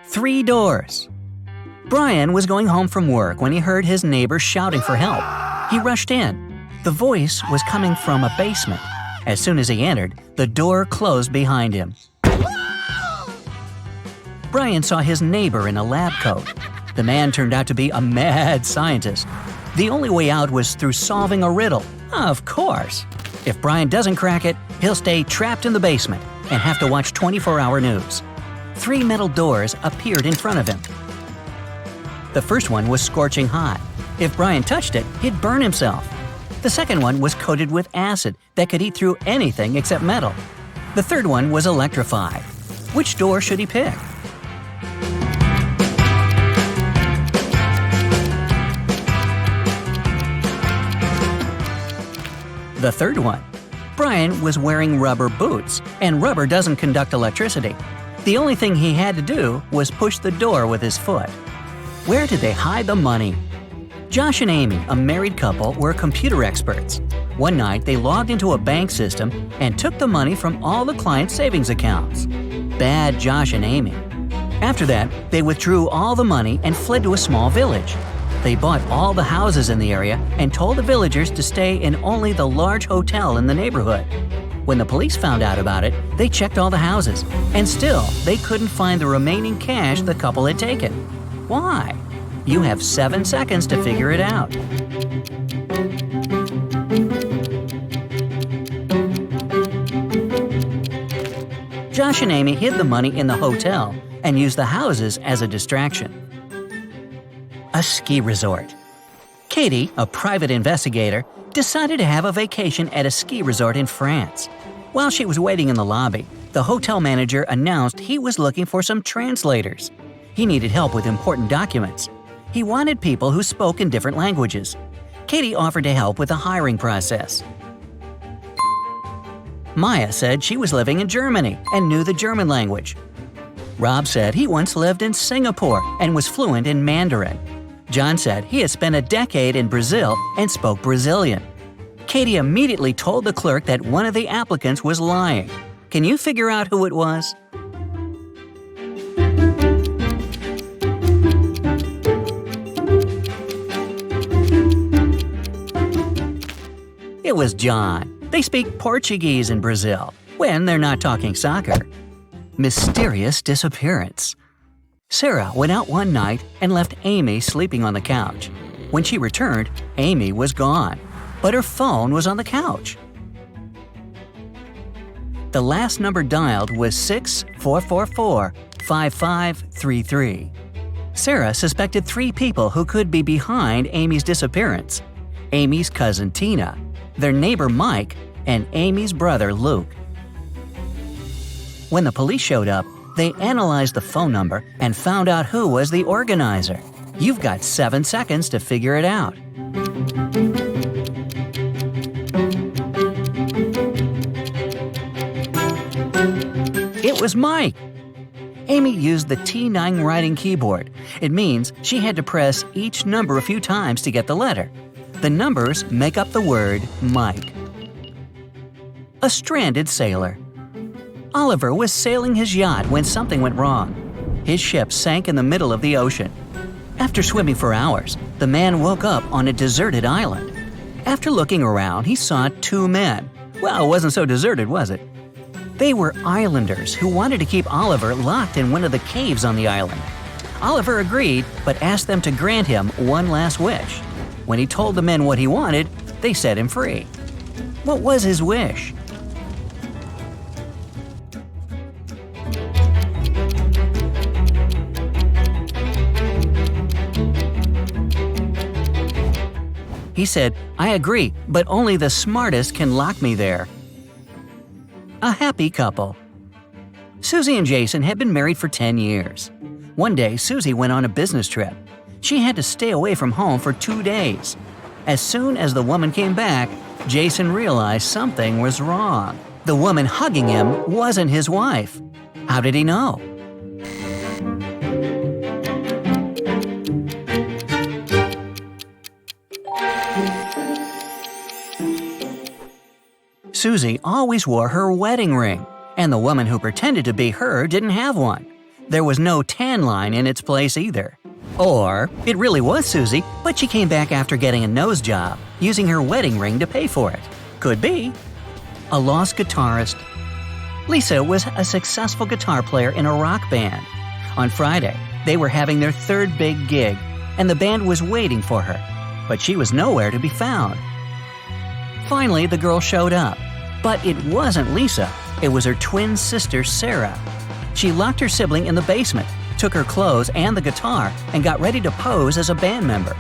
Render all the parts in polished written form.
3 doors. Brian was going home from work when he heard his neighbor shouting for help. He rushed in. The voice was coming from a basement. As soon as he entered, the door closed behind him. Brian saw his neighbor in a lab coat. The man turned out to be a mad scientist. The only way out was through solving a riddle. Of course. If Brian doesn't crack it, he'll stay trapped in the basement and have to watch 24-hour news. 3 metal doors appeared in front of him. The first one was scorching hot. If Brian touched it, he'd burn himself. The second one was coated with acid that could eat through anything except metal. The third one was electrified. Which door should he pick? The third one. Brian was wearing rubber boots, and rubber doesn't conduct electricity. The only thing he had to do was push the door with his foot. Where did they hide the money? Josh and Amy, a married couple, were computer experts. One night, they logged into a bank system and took the money from all the clients' savings accounts. Bad Josh and Amy. After that, they withdrew all the money and fled to a small village. They bought all the houses in the area and told the villagers to stay in only the large hotel in the neighborhood. When the police found out about it, they checked all the houses, and still, they couldn't find the remaining cash the couple had taken. Why? You have 7 seconds to figure it out. Josh and Amy hid the money in the hotel and used the houses as a distraction. A ski resort. Katie, a private investigator, decided to have a vacation at a ski resort in France. While she was waiting in the lobby, the hotel manager announced he was looking for some translators. He needed help with important documents. He wanted people who spoke in different languages. Katie offered to help with the hiring process. Maya said she was living in Germany and knew the German language. Rob said he once lived in Singapore and was fluent in Mandarin. John said he had spent a decade in Brazil and spoke Brazilian. Katie immediately told the clerk that one of the applicants was lying. Can you figure out who it was? It was John. They speak Portuguese in Brazil when they're not talking soccer. Mysterious disappearance. Sarah went out one night and left Amy sleeping on the couch. When she returned, Amy was gone, but her phone was on the couch. The last number dialed was 6-444-5533. Sarah suspected 3 people who could be behind Amy's disappearance: Amy's cousin Tina, their neighbor Mike, and Amy's brother Luke. When the police showed up, they analyzed the phone number and found out who was the organizer. You've got 7 seconds to figure it out. It was Mike. Amy used the T9 writing keyboard. It means she had to press each number a few times to get the letter. The numbers make up the word Mike. A stranded sailor. Oliver was sailing his yacht when something went wrong. His ship sank in the middle of the ocean. After swimming for hours, the man woke up on a deserted island. After looking around, he saw 2 men. Well, it wasn't so deserted, was it? They were islanders who wanted to keep Oliver locked in one of the caves on the island. Oliver agreed, but asked them to grant him one last wish. When he told the men what he wanted, they set him free. What was his wish? He said, "I agree, but only the smartest can lock me there." A happy couple. Susie and Jason had been married for 10 years. One day, Susie went on a business trip. She had to stay away from home for 2 days. As soon as the woman came back, Jason realized something was wrong. The woman hugging him wasn't his wife. How did he know? Susie always wore her wedding ring, and the woman who pretended to be her didn't have one. There was no tan line in its place either. Or it really was Susie, but she came back after getting a nose job, using her wedding ring to pay for it. Could be. A lost guitarist. Lisa was a successful guitar player in a rock band. On Friday, they were having their third big gig, and the band was waiting for her, but she was nowhere to be found. Finally, the girl showed up, but it wasn't Lisa. It was her twin sister, Sarah. She locked her sibling in the basement, took her clothes and the guitar, and got ready to pose as a band member.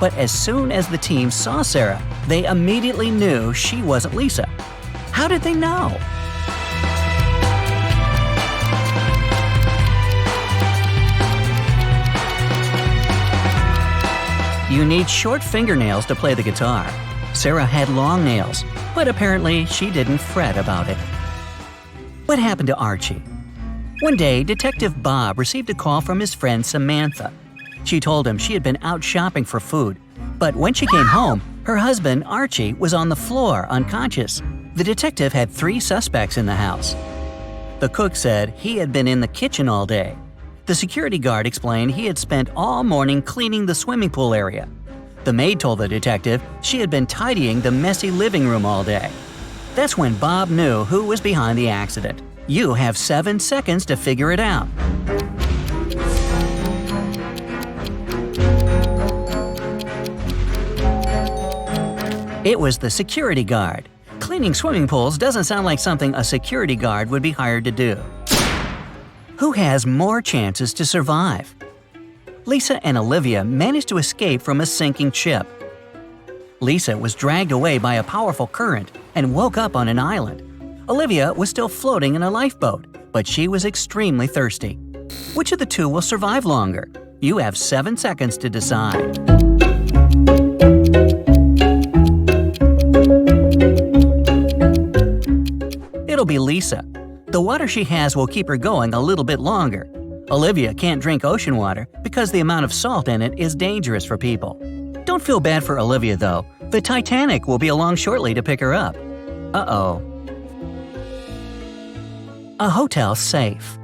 But as soon as the team saw Sarah, they immediately knew she wasn't Lisa. How did they know? You need short fingernails to play the guitar. Sarah had long nails, but apparently she didn't fret about it. What happened to Archie? One day, Detective Bob received a call from his friend Samantha. She told him she had been out shopping for food, but when she came home, her husband, Archie, was on the floor, unconscious. The detective had 3 suspects in the house. The cook said he had been in the kitchen all day. The security guard explained he had spent all morning cleaning the swimming pool area. The maid told the detective she had been tidying the messy living room all day. That's when Bob knew who was behind the accident. You have 7 seconds to figure it out. It was the security guard. Cleaning swimming pools doesn't sound like something a security guard would be hired to do. Who has more chances to survive? Lisa and Olivia managed to escape from a sinking ship. Lisa was dragged away by a powerful current and woke up on an island. Olivia was still floating in a lifeboat, but she was extremely thirsty. Which of the two will survive longer? You have 7 seconds to decide. It'll be Lisa. The water she has will keep her going a little bit longer. Olivia can't drink ocean water because the amount of salt in it is dangerous for people. Don't feel bad for Olivia, though. The Titanic will be along shortly to pick her up. Uh-oh. A hotel safe.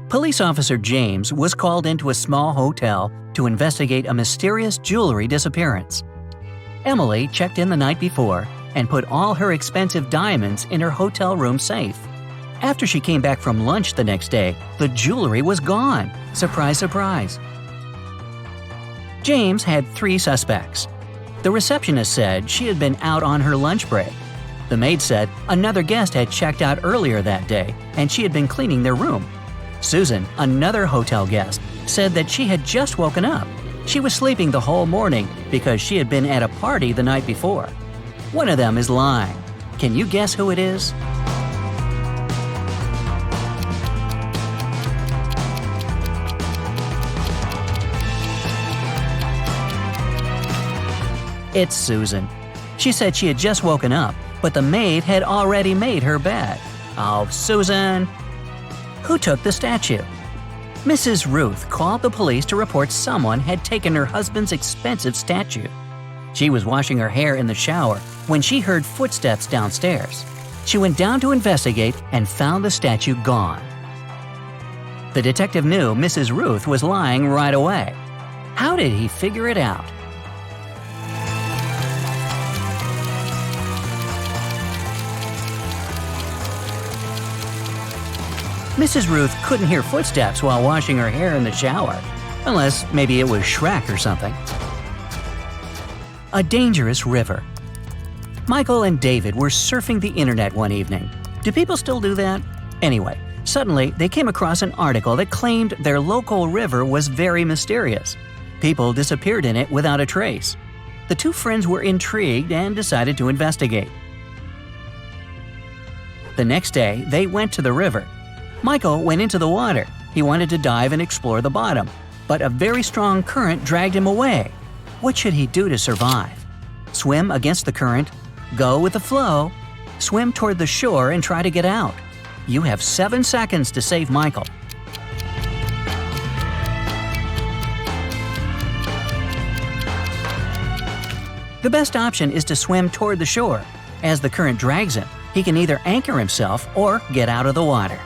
Police officer James was called into a small hotel to investigate a mysterious jewelry disappearance. Emily checked in the night before and put all her expensive diamonds in her hotel room safe. After she came back from lunch the next day, the jewelry was gone. Surprise, surprise. James had 3 suspects. The receptionist said she had been out on her lunch break. The maid said another guest had checked out earlier that day and she had been cleaning their room. Susan, another hotel guest, said that she had just woken up. She was sleeping the whole morning because she had been at a party the night before. One of them is lying. Can you guess who it is? It's Susan. She said she had just woken up, but the maid had already made her bed. Oh, Susan! Who took the statue? Mrs. Ruth called the police to report someone had taken her husband's expensive statue. She was washing her hair in the shower when she heard footsteps downstairs. She went down to investigate and found the statue gone. The detective knew Mrs. Ruth was lying right away. How did he figure it out? Mrs. Ruth couldn't hear footsteps while washing her hair in the shower, unless maybe it was Shrek or something. A dangerous river. Michael and David were surfing the internet one evening. Do people still do that? Anyway, suddenly they came across an article that claimed their local river was very mysterious. People disappeared in it without a trace. The 2 friends were intrigued and decided to investigate. The next day, they went to the river. Michael went into the water. He wanted to dive and explore the bottom, but a very strong current dragged him away. What should he do to survive? Swim against the current? Go with the flow? Swim toward the shore and try to get out? You have 7 seconds to save Michael. The best option is to swim toward the shore. As the current drags him, he can either anchor himself or get out of the water.